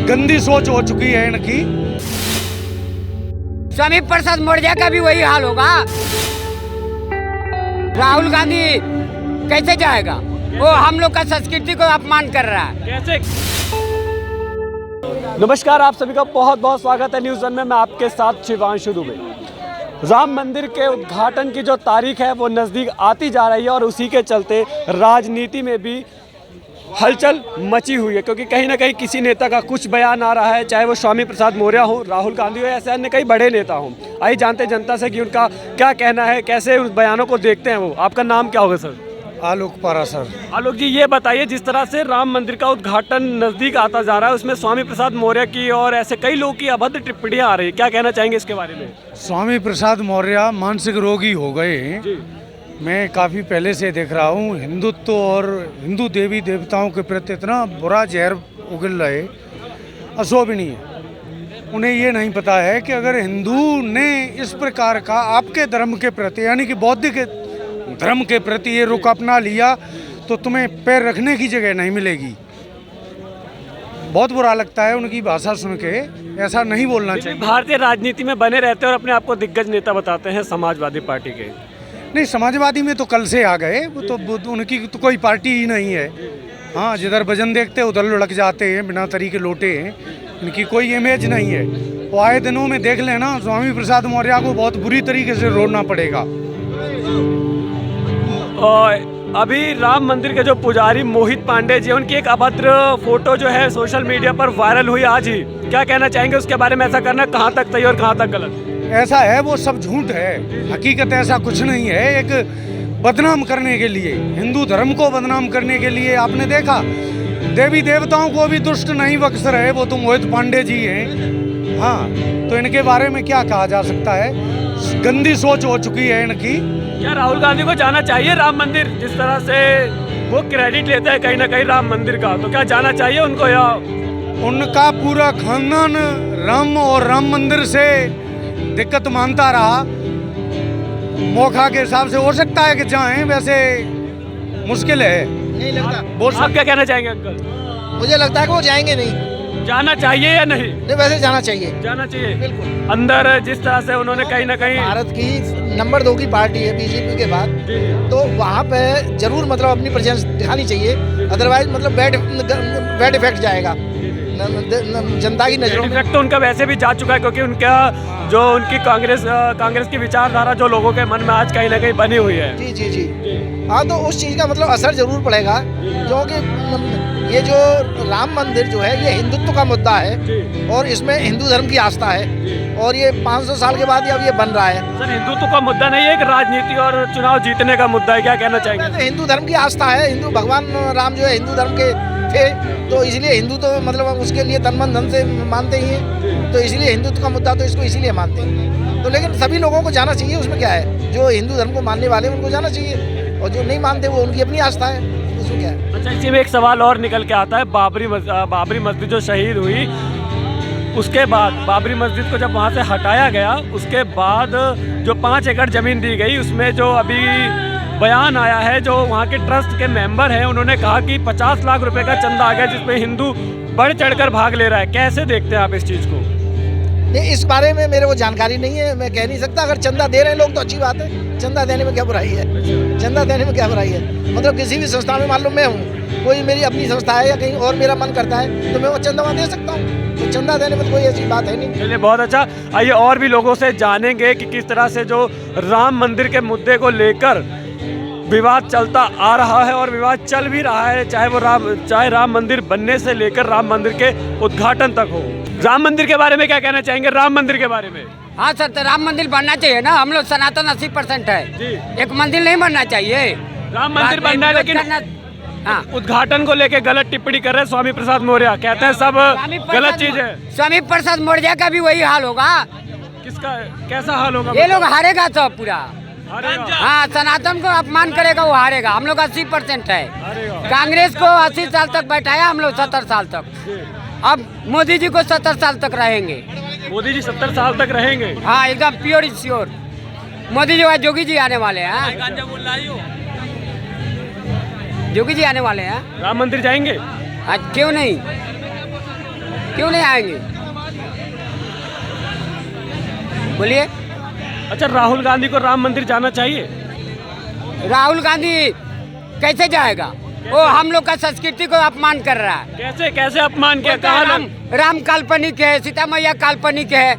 गंदी सोच हो चुकी है इनकी। स्वामी प्रसाद मौर्य का भी वही हाल होगा। राहुल गांधी कैसे जाएगा? वो हम लोग का संस्कृति को अपमान कर रहा है। कैसे? नमस्कार, आप सभी का बहुत बहुत स्वागत है न्यूज़ वन में। मैं आपके साथ शिवांशु दुबे। राम मंदिर के उद्घाटन की जो तारीख है वो नज़दीक आती जा रही है और उसी के चलते राजनीति में भी हलचल मची हुई है, क्योंकि कहीं ना कहीं किसी नेता का कुछ बयान आ रहा है, चाहे वो स्वामी प्रसाद मौर्य हो, राहुल गांधी हो, ऐसे अन्य कई बड़े नेता हों। आइए जानते हैं जनता से कि उनका क्या कहना है, कैसे उस बयानों को देखते हैं वो। आपका नाम क्या होगा सर? आलोक पारासर। आलोक जी, ये बताइए, जिस तरह से राम मंदिर का उद्घाटन नज़दीक आता जा रहा है, उसमें स्वामी प्रसाद मौर्य की और ऐसे कई लोगों की अभद्र टिप्पणियां आ रही है, क्या कहना चाहेंगे इसके बारे में? स्वामी प्रसाद मौर्य मानसिक रोगी हो गए। मैं काफ़ी पहले से देख रहा हूँ, हिंदुत्व और हिंदू देवी देवताओं के प्रति इतना बुरा जहर उगल रहे, अशोभनीय। उन्हें ये नहीं पता है कि अगर हिंदू ने इस प्रकार का आपके धर्म के प्रति, यानी कि बौद्ध के धर्म के प्रति ये रुख अपना लिया, तो तुम्हें पैर रखने की जगह नहीं मिलेगी। बहुत बुरा लगता है उनकी भाषा सुन के। ऐसा नहीं बोलना चाहिए। भारतीय राजनीति में बने रहते हैं और अपने आप को दिग्गज नेता बताते हैं समाजवादी पार्टी के। नहीं, समाजवादी में तो कल से आ गए। वो तो उनकी तो कोई पार्टी ही नहीं है। हाँ, जिधर भजन देखते उधर लुढ़क जाते हैं, बिना तरीके लोटे हैं। इनकी कोई इमेज नहीं है। वो आए दिनों में देख लेना, स्वामी प्रसाद मौर्य को बहुत बुरी तरीके से रोकना पड़ेगा। और अभी राम मंदिर के जो पुजारी मोहित पांडे जी, उनकी एक अभद्र फोटो जो है सोशल मीडिया पर वायरल हुई आज ही, क्या कहना चाहेंगे उसके बारे में? ऐसा करना कहाँ तक सही और कहाँ तक गलत? ऐसा है, वो सब झूठ है। हकीकत ऐसा कुछ नहीं है। एक बदनाम करने के लिए, हिंदू धर्म को बदनाम करने के लिए, आपने देखा देवी देवताओं को भी दुष्ट नहीं बख्श रहे, वो तो मोहित पांडे जी हैं। हाँ, तो इनके बारे में क्या कहा जा सकता है? गंदी सोच हो चुकी है इनकी। क्या राहुल गांधी को जाना चाहिए राम मंदिर? जिस तरह से वो क्रेडिट लेते हैं कहीं ना कहीं राम मंदिर का, तो क्या जाना चाहिए उनको? या उनका पूरा खानदान राम और राम मंदिर से दिक्कत मानता रहा। मौका के हिसाब से हो सकता है कि जाएं, वैसे मुश्किल है। नहीं लगता। आप क्या कहना चाहेंगे अंकल? मुझे लगता है कि वो जाएंगे नहीं। जाना चाहिए या नहीं? नहीं, वैसे जाना चाहिए। जाना चाहिए बिल्कुल। अंदर जिस तरह से उन्होंने कहीं ना कहीं, भारत की नंबर 2 की पार्टी है बीजेपी के बाद, तो वहाँ पे जरूर मतलब अपनी प्रेजेंस दिखानी चाहिए। अदरवाइज मतलब बैड इफेक्ट जाएगा जनता की नजरों में। इफेक्ट तो उनका वैसे भी जा चुका है, क्योंकि उनका जो उनकी कांग्रेस की विचारधारा जो लोगों के मन में आज कहीं ना कहीं बनी हुई है। जी जी जी। हाँ, तो उस चीज़ का मतलब असर जरूर पड़ेगा, क्योंकि ये जो राम मंदिर जो है ये हिंदुत्व का मुद्दा है और इसमें हिंदू धर्म की आस्था है, और ये 500 साल के बाद अब ये बन रहा है। सर, हिंदुत्व का मुद्दा नहीं है, एक राजनीति और चुनाव जीतने का मुद्दा है, क्या कहना चाहेंगे? तो हिंदू धर्म की आस्था है। हिंदू भगवान राम जो है हिंदू धर्म के थे, तो इसलिए हिंदू तो मतलब उसके लिए तन मन धन से मानते ही हैं, तो इसलिए हिंदुत्व का मुद्दा तो इसको इसीलिए मानते हैं। तो लेकिन सभी लोगों को जाना चाहिए, उसमें क्या है? जो हिंदू धर्म को मानने वाले उनको जाना चाहिए, और जो नहीं मानते वो उनकी अपनी आस्था है, उसमें क्या है? अच्छा, इसी में एक सवाल और निकल के आता है। बाबरी मस्जिद जो शहीद हुई, उसके बाद बाबरी मस्जिद को जब वहाँ से हटाया गया, उसके बाद जो 5 एकड़ ज़मीन दी गई, उसमें जो अभी बयान आया है, जो वहाँ के ट्रस्ट के मेंबर हैं, उन्होंने कहा कि 50 लाख रुपए का चंदा आ गया, जिसमें हिंदू बढ़ चढ़कर भाग ले रहा है। कैसे देखते हैं आप इस चीज़ को? नहीं, इस बारे में मेरे को जानकारी नहीं है, मैं कह नहीं सकता। अगर चंदा दे रहे हैं लोग तो अच्छी बात है, चंदा देने में क्या बुराई है? चंदा देने में क्या बुराई है? मतलब किसी भी संस्था में मान लो मैं हूँ, कोई मेरी अपनी संस्था है या कहीं और मेरा मन करता है, तो मैं वो चंदा वहाँ दे सकता हूँ। तो चंदा देने में कोई ऐसी बात है नहीं। चलिए, बहुत अच्छा। आइए और भी लोगों से जानेंगे कि किस तरह से जो राम मंदिर के मुद्दे को लेकर विवाद चलता आ रहा है और विवाद चल भी रहा है, चाहे राम मंदिर बनने से लेकर राम मंदिर के उद्घाटन तक हो। राम मंदिर के बारे में क्या कहना चाहेंगे? राम मंदिर के बारे में? हाँ सर, तो राम मंदिर बनना चाहिए ना। हम लोग सनातन 80% है जी। एक मंदिर नहीं बनना चाहिए। राम मंदिर बनना है, लेकिन हाँ, उद्घाटन को लेके गलत टिप्पणी कर रहे हैं स्वामी प्रसाद मौर्य। कहते हैं सब गलत चीज है। स्वामी प्रसाद मौर्य का भी वही हाल होगा। किसका? कैसा हाल होगा? ये लोग हारेगा सब पूरा। हाँ, सनातन को अपमान करेगा वो हारेगा। हम लोग 80% है। कांग्रेस को 80 साल तक बैठाया, हम लोग 70 साल तक। अब मोदी जी को 70 साल तक रहेंगे। मोदी जी 70 साल तक रहेंगे? हाँ, एकदम pure is sure. Modi ji बाद जोगी जी आने वाले हैं। जोगी जी आने वाले हैं। राम मंदिर जाएंगे? आज क्यों नहीं? क्यों नहीं आएंगे? बोलिए। अच्छा, राहुल गांधी को राम मंदिर जाना चाहिए? राहुल गांधी कैसे जाएगा? वो हम लोग का संस्कृति को अपमान कर रहा है। कैसे कैसे अपमान किया? बोलता है राम काल्पनिक है, सीता मैया काल्पनिक है,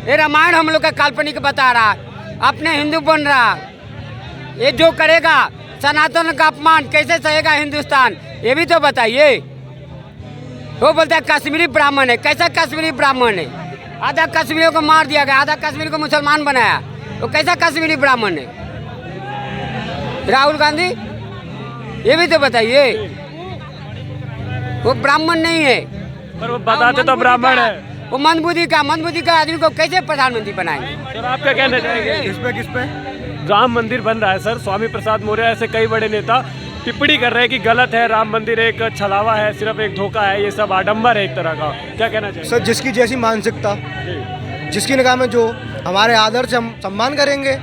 ये रामायण हम लोग का काल्पनिक बता रहा है, अपने हिंदू बन रहा। ये जो करेगा सनातन का अपमान कैसे सहेगा हिंदुस्तान, ये भी तो बताइए। वो बोलता है कश्मीरी ब्राह्मण है, कैसा कश्मीरी ब्राह्मण है? आधा कश्मीरियों को मार दिया गया, आधा कश्मीर को मुसलमान बनाया, तो कैसा कश्मीरी ब्राह्मण है राहुल गांधी? ये भी तो बताइए। वो ब्राह्मण नहीं है, पर वो बताते तो ब्राह्मण है। वो मंदबुद्धि का आदमी को कैसे प्रधानमंत्री बनाएंगे? सर, आप क्या कहना चाहेंगे? किस पे राम मंदिर बन रहा है सर? स्वामी प्रसाद मौर्य ऐसे कई बड़े नेता टिप्पणी कर रहे हैं कि गलत है, राम मंदिर एक छलावा है, सिर्फ एक धोखा है, ये सब आडंबर है एक तरह का। क्या कहना चाहिए सर? जिसकी जैसी मानसिकता, जिसकी निगाह में जो हमारे आदर्श हम सम्मान करेंगे।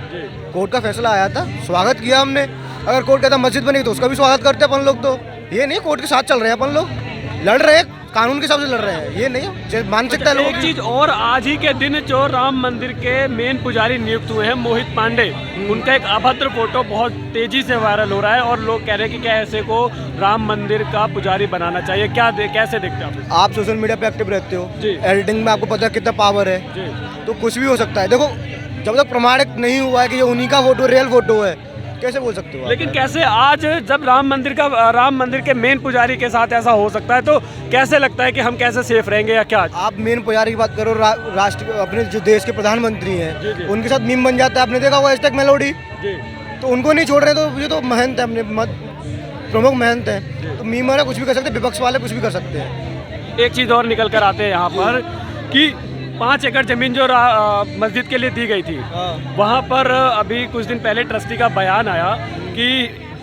कोर्ट का फैसला आया था, स्वागत किया हमने। अगर कोर्ट कहता मस्जिद बनेगी तो उसका भी स्वागत करते अपन लोग। तो ये नहीं कोर्ट के साथ चल रहे हैं अपन लोग, लड़ रहे हैं, कानून के हिसाब से लड़ रहे हैं, ये नहीं मानसिकता लोगों एक की। चीज और, आज ही के दिन जो राम मंदिर के मेन पुजारी नियुक्त हुए हैं मोहित पांडे, उनका एक अभद्र फोटो बहुत तेजी से वायरल हो रहा है और लोग कह रहे हैं कि क्या ऐसे को राम मंदिर का पुजारी बनाना चाहिए। कैसे देखते हैं आप सोशल मीडिया पे एक्टिव रहते हो, जी। एडिटिंग में आपको पता है कितना पावर है, जी। तो कुछ भी हो सकता है। देखो, जब तक प्रमाणित नहीं हुआ है कि ये उन्हीं का फोटो रियल फोटो है, कैसे बोल सकते हो आप? लेकिन कैसे आज जब राम मंदिर के मेन पुजारी के साथ ऐसा हो सकता है, तो कैसे लगता है कि हम कैसे सेफ रहेंगे या क्या? आप मेन पुजारी की बात करो, राष्ट्र अपने जो देश के प्रधानमंत्री जी, हैं, जी। उनके साथ मीम बन जाता है। आपने देखा होगा हैशटैग मेलोडी, जी। तो उनको नहीं छोड़ रहे, तो ये तो महंत है, अपने प्रमुख महंत हैं। तो मीम वाले कुछ भी कर सकते हैं, विपक्ष वाले कुछ भी कर सकते हैं। एक चीज़ और निकल कर आते हैं यहाँ पर कि 5 एकड़ जमीन जो मस्जिद के लिए दी गई थी, वहाँ पर अभी कुछ दिन पहले ट्रस्टी का बयान आया कि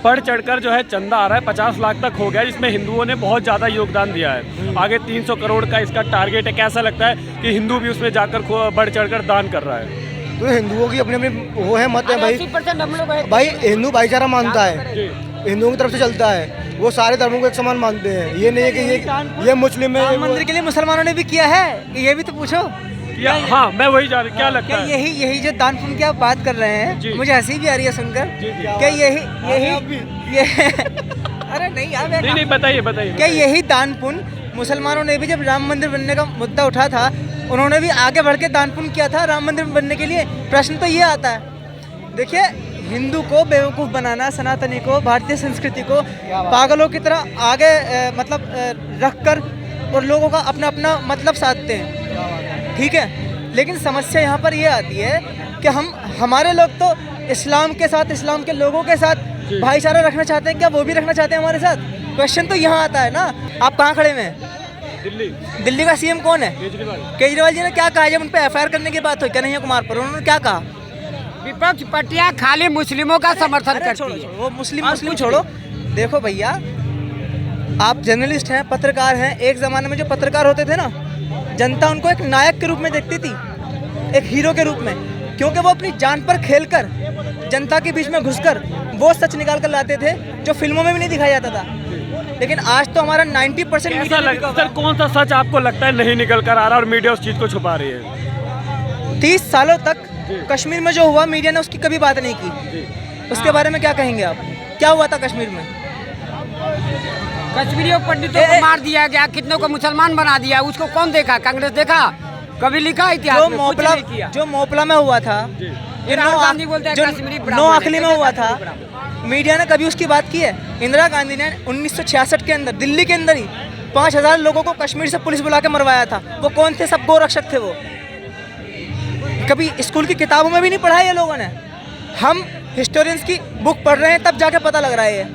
बढ़ चढ़कर जो है चंदा आ रहा है, 50 लाख तक हो गया, जिसमें हिंदुओं ने बहुत ज़्यादा योगदान दिया है। आगे 300 करोड़ का इसका टारगेट है। कैसा लगता है कि हिंदू भी उसमें जाकर बढ़ चढ़कर दान कर रहा है? तो हिंदुओं की अपनी अपनी वो है, मत है भाई। 80% हम लोग हैं। भाई हिंदू भाईचारा मानता है, हिंदुओं की तरफ से चलता है, वो सारे धर्मों को एक समान मानते हैं। ये नहीं है कि ये मुस्लिम है। राम मंदिर के लिए मुसलमानों ने भी किया है, ये भी तो पूछो। हाँ, मैं वही जा रहा, क्या लगता है? यही जो दान पुण्य की आप बात कर रहे जी। हैं, मुझे हंसी भी आ रही है सुनकर। क्या यही अरे नहीं यार, नहीं, बताइए। क्या यही दान पुण्य मुसलमानों ने भी, जब राम मंदिर बनने का मुद्दा उठा था, उन्होंने भी आगे बढ़ के दान पुण्य किया था राम मंदिर बनने के लिए? प्रश्न तो ये आता है। देखिए, हिंदू को बेवकूफ़ बनाना, सनातनी को, भारतीय संस्कृति को पागलों की तरह आगे रख कर और लोगों का अपना अपना मतलब साधते हैं, ठीक है। लेकिन समस्या यहाँ पर ये आती है कि हमारे लोग तो इस्लाम के साथ, इस्लाम के लोगों के साथ भाईचारा रखना चाहते हैं, क्या वो भी रखना चाहते हैं हमारे साथ? क्वेश्चन तो यहाँ आता है ना। आप कहाँ खड़े हुए हैं? दिल्ली का सीएम कौन है? केजरीवाल जी ने क्या कहा जब उन पर FIR करने की बात हुई कन्हैया कुमार पर? उन्होंने क्या कहा? विपक्ष पार्टियां खाली मुस्लिमों का समर्थन करती है। वो मुस्लिम छोड़ो। देखो भैया, आप जर्नलिस्ट हैं, पत्रकार हैं। एक ज़माने में जो पत्रकार होते थे ना, जनता उनको एक नायक के रूप में देखती थी, एक हीरो के रूप में, क्योंकि वो अपनी जान पर खेलकर जनता के बीच में घुसकर वो सच निकाल कर लाते थे जो फिल्मों में भी नहीं दिखाया जाता था। लेकिन आज तो हमारा 90% मीडिया, सर कौन सा सच आपको लगता है नहीं निकल कर आ रहा और मीडिया उस चीज़ को छुपा रही है? 30 सालों तक कश्मीर में जो हुआ, मीडिया ने उसकी कभी बात नहीं की। उसके बारे में क्या कहेंगे आप? क्या हुआ था कश्मीर में? कश्मीरियों पंडितों को मार दिया गया, कितनों को मुसलमान बना दिया, उसको कौन देखा? कांग्रेस देखा? कभी लिखा इतिहास में? कुछ नहीं किया। जो मोपला में हुआ था, राहुल गांधी बोलते हैं कश्मीरी ब्राह्मण है। नोआखली में हुआ था, मीडिया ने कभी उसकी बात की है? इंदिरा गांधी ने 1966 के अंदर दिल्ली के अंदर ही 5000 लोगों को कश्मीर से पुलिस बुला के मरवाया था। वो कौन थे? सब गोरक्षक थे। वो कभी स्कूल की किताबों में भी नहीं पढ़ा ये लोगों ने। हम हिस्टोरियंस की बुक पढ़ रहे हैं, तब जाके पता लग रहा है ये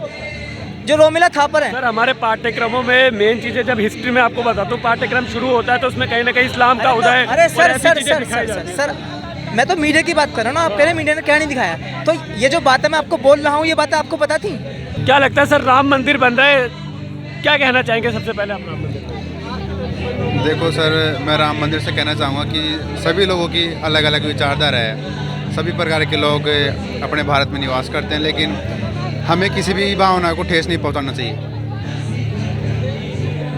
जो रोमिला थापर है। सर, हमारे पाठ्यक्रमों में मेन चीज़ें, जब हिस्ट्री में आपको बताता हूँ, पाठ्यक्रम शुरू होता है तो उसमें कहीं ना कहीं इस्लाम का उदय, अरे सर, मैं तो मीडिया की बात कर रहा हूँ ना। आप कह रहे हैं मीडिया ने क्या नहीं दिखाया? तो ये जो बातें मैं आपको बोल रहा हूँ, ये बातें आपको पता थी? क्या लगता है सर, राम मंदिर बन रहा है, क्या कहना चाहेंगे सबसे पहले आप राम मंदिर? देखो सर, मैं राम मंदिर से कहना चाहूँगा कि सभी लोगों की अलग अलग विचारधारा है, सभी प्रकार के लोग अपने भारत में निवास करते हैं, लेकिन हमें किसी भी भावना को ठेस नहीं पहुँचाना चाहिए।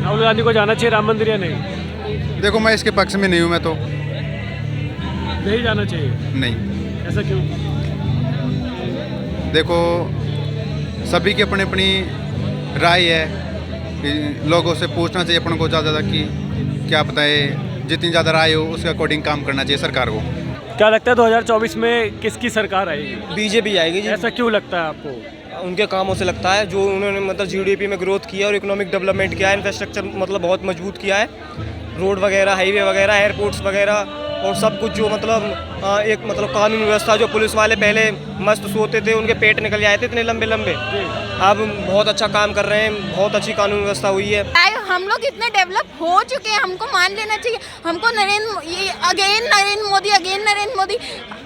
राहुल गांधी को जाना चाहिए राम मंदिर या नहीं? देखो मैं इसके पक्ष में नहीं हूँ, मैं तो नहीं जाना चाहिए, नहीं। ऐसा क्यों? देखो सभी की अपनी अपनी राय है कि लोगों से पूछना चाहिए अपन को ज़्यादा कि क्या बताए, जितनी ज़्यादा राय हो उसके अकॉर्डिंग काम करना चाहिए सरकार को। क्या लगता है 2024 में किसकी सरकार आएगी? बीजेपी आएगी जी। ऐसा क्यों लगता है आपको? उनके कामों से लगता है, जो उन्होंने मतलब जीडीपी में ग्रोथ किया और इकोनॉमिक डेवलपमेंट किया है, इंफ्रास्ट्रक्चर मतलब बहुत मजबूत किया है, रोड वगैरह, हाईवे वगैरह, एयरपोर्ट्स वगैरह और सब कुछ। जो मतलब एक मतलब कानून व्यवस्था, जो पुलिस वाले पहले मस्त सोते थे, उनके पेट निकल जाए थे इतने लंबे लंबे, अब बहुत अच्छा काम कर रहे हैं, बहुत अच्छी कानून व्यवस्था हुई है। हम लोग इतने डेवलप हो चुके हैं, हमको मान लेना चाहिए। हमको नरेंद्र मोदी।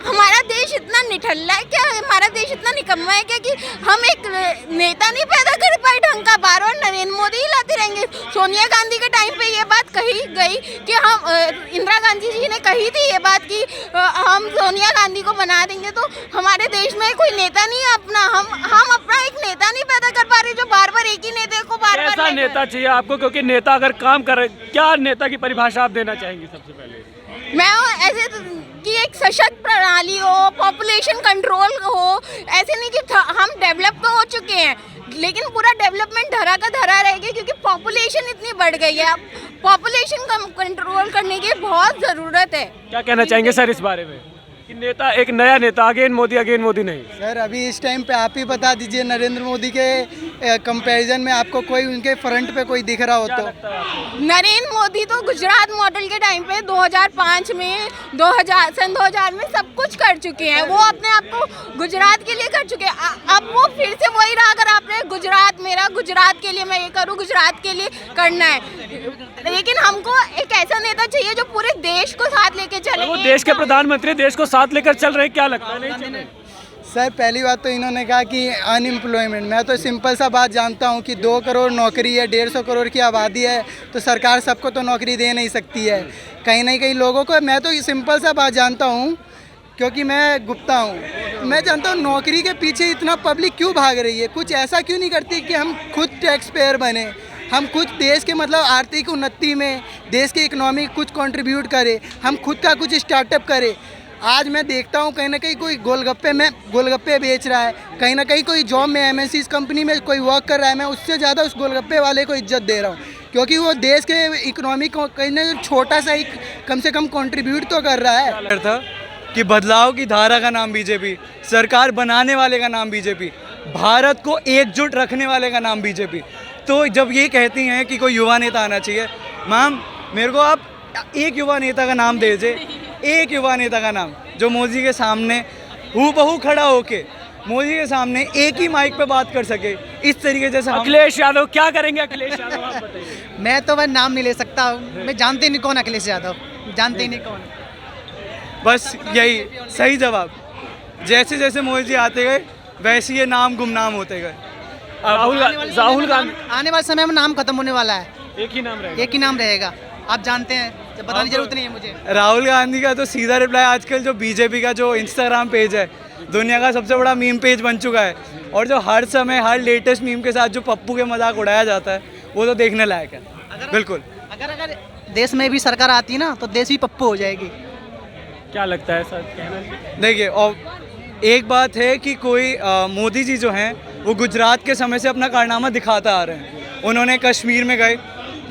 हमारा देश इतना निठल्ला है क्या, हमारा देश इतना निकम्मा है क्या कि हम एक नेता नहीं पैदा कर पाए ढंग का, बार बार नरेंद्र मोदी ही लाते रहेंगे। सोनिया गांधी के टाइम पे ये बात कही गई कि हम इंदिरा गांधी जी ने कही थी ये बात कि हम सोनिया गांधी को बना देंगे, तो हमारे देश में कोई नेता नहीं है अपना, हम अपना एक नेता नहीं पैदा कर पा रहे जो बार बार एक ही नेता को बार बार। ऐसा नेता चाहिए आपको, क्योंकि नेता अगर काम करे, क्या नेता की परिभाषा आप देना चाहेंगे सबसे पहले? मैं ऐसे कि एक सशक्त प्रणाली हो, पॉपुलेशन कंट्रोल हो, ऐसे नहीं कि हम डेवलप तो हो चुके हैं लेकिन पूरा डेवलपमेंट धरा का धरा रहेगा, क्योंकि पॉपुलेशन इतनी बढ़ गई है। अब पॉपुलेशन कंट्रोल करने की बहुत ज़रूरत है। क्या कहना चाहेंगे सर इस बारे में कि नेता, एक नया नेता, अगेन मोदी नहीं? सर अभी इस टाइम पे आप ही बता दीजिए, नरेंद्र मोदी के कंपैरिजन में आपको कोई उनके फ्रंट पे कोई दिख रहा हो तो? नरेंद्र मोदी तो गुजरात मॉडल के टाइम पे 2005 में सन 2000 में सब कुछ कर चुके हैं, वो अपने आप को गुजरात के लिए कर चुके हैं। अब वो फिर से वही रहा, अगर आपने गुजरात के लिए मैं ये करूँ, गुजरात के लिए करना है, लेकिन हमको एक ऐसा नेता चाहिए जो पूरे देश को साथ लेके चले। वो देश के प्रधानमंत्री देश को साथ लेकर चल रहे, क्या लगता है? नहीं सर पहली बात तो इन्होंने कहा कि अनएम्प्लॉयमेंट, मैं तो सिंपल सा बात जानता हूँ कि 2 करोड़ नौकरी है, 150 करोड़ की आबादी है, तो सरकार सबको तो नौकरी दे नहीं सकती है, कहीं ना कहीं लोगों को। मैं तो सिंपल सा बात जानता हूँ, क्योंकि मैं गुप्ता हूँ, मैं जानता हूँ नौकरी के पीछे इतना पब्लिक क्यों भाग रही है। कुछ ऐसा क्यों नहीं करती कि हम खुद टैक्स पेयर बने, हम खुद देश के मतलब आर्थिक उन्नति में, देश के इकोनॉमी कुछ कंट्रीब्यूट करें, हम खुद का कुछ स्टार्टअप करें। आज मैं देखता हूँ कहीं ना कहीं कोई गोलगप्पे बेच रहा है, कहीं ना कहीं कोई जॉब में MNC कंपनी में कोई वर्क कर रहा है, मैं उससे ज़्यादा उस गोलगप्पे वाले को इज्जत दे रहा हूँ, क्योंकि वो देश के इकोनॉमी को कहीं ना छोटा सा ही कम से कम कंट्रीब्यूट तो कर रहा है। था कि बदलाव की धारा का नाम बीजेपी, सरकार बनाने वाले का नाम बीजेपी, भारत को एकजुट रखने वाले का नाम बीजेपी। तो जब ये कहती हैं कि कोई युवा नेता आना चाहिए, मैम मेरे को आप एक युवा नेता का नाम दे दीजिए, एक युवा नेता का नाम जो मोदी के सामने हूबहू खड़ा होके मोदी के सामने एक ही माइक पे बात कर सके इस तरीके से। अखिलेश यादव क्या करेंगे? अखिलेश यादव आप बताइए। मैं तो वह नाम नहीं ले सकता, मैं जानते नहीं कौन अखिलेश यादव, जानते ही नहीं कौन। बस यही सही जवाब। जैसे जैसे मोदी जी आते गए वैसे ये नाम गुमनाम होते गए। राहुल गांधी आने वाले समय में नाम खत्म होने वाला है, एक ही नाम रहेगा, आप जानते हैं, जब बताने की जरूरत नहीं है मुझे। राहुल गांधी का तो सीधा रिप्लाई आजकल जो बीजेपी का जो इंस्टाग्राम पेज है, दुनिया का सबसे बड़ा मीम पेज बन चुका है, और जो हर समय हर लेटेस्ट मीम के साथ जो पप्पू के मजाक उड़ाया जाता है वो तो देखने लायक है। बिल्कुल। अगर देश में भी सरकार आती है ना तो देश भी पप्पू हो जाएगी। क्या लगता है सर कहना? देखिए, और एक बात है कि कोई मोदी जी जो हैं वो गुजरात के समय से अपना कारनामा दिखाता आ रहे हैं। उन्होंने कश्मीर में गए,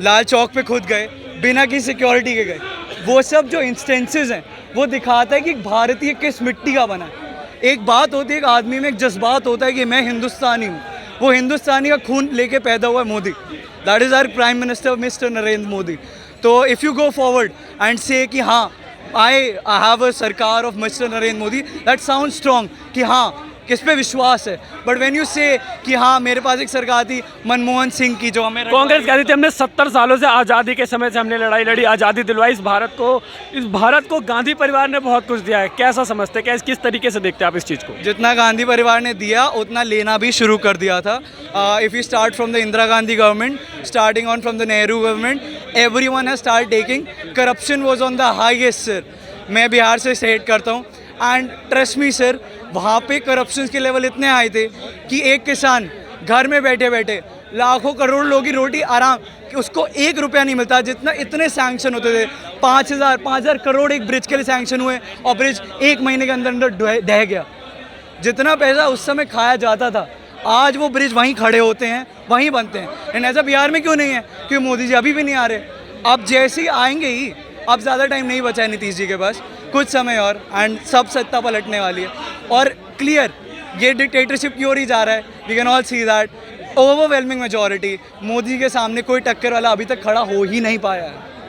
लाल चौक पे खुद गए, बिना की सिक्योरिटी के गए। वो सब जो इंस्टेंसेस हैं वो दिखाता है कि भारतीय किस मिट्टी का बना है। एक बात होती है, एक आदमी में एक जज्बात होता है कि मैं हिंदुस्तानी हूँ, वो हिंदुस्तानी का खून लेके पैदा हुआ है Modi. That is our prime minister mister Narendra Modi. तो if you go forward and say कि हाँ I have a sarkar of mister Narendra Modi, that sound strong कि हाँ किस पे विश्वास है। बट व्हेन यू से कि हाँ मेरे पास एक सरकार थी मनमोहन सिंह की जो हमें कांग्रेस कहती थी हमने 70 सालों से आज़ादी के समय से हमने लड़ाई लड़ी, आज़ादी दिलवाई इस भारत को गांधी परिवार ने बहुत कुछ दिया है। कैसा समझते हैं, किस तरीके से देखते हैं आप इस चीज़ को? जितना गांधी परिवार ने दिया उतना लेना भी शुरू कर दिया था। If you start from the Indira Gandhi government, starting on from the Nehru government, everyone has start taking. Corruption was on the highest sir. मैं बिहार से स्टेट करता हूँ एंड ट्रस्ट मी सर, वहाँ पे करप्शन के लेवल इतने आए थे कि एक किसान घर में बैठे बैठे लाखों करोड़ लोगों की रोटी आराम कि उसको 1 रुपया नहीं मिलता, जितना इतने सैंक्शन होते थे। 5,000 करोड़ एक ब्रिज के लिए सैंक्शन हुए और ब्रिज 1 महीने के अंदर अंदर ढह गया। जितना पैसा उस समय खाया जाता था, आज वो ब्रिज वहीं खड़े होते हैं, वहीं बनते हैं। एंड ऐसा बिहार में क्यों नहीं है? क्योंकि मोदी जी अभी भी नहीं आ रहे। अब जैसे ही आएंगे ही, अब ज़्यादा टाइम नहीं बचा है नीतीश जी के पास, कुछ समय और एंड सब सत्ता पलटने वाली है। और क्लियर ये डिक्टेटरशिप की ओर ही जा रहा है। We can all see that overwhelming majority Modi के सामने कोई टक्कर वाला अभी तक खड़ा हो ही नहीं पाया है।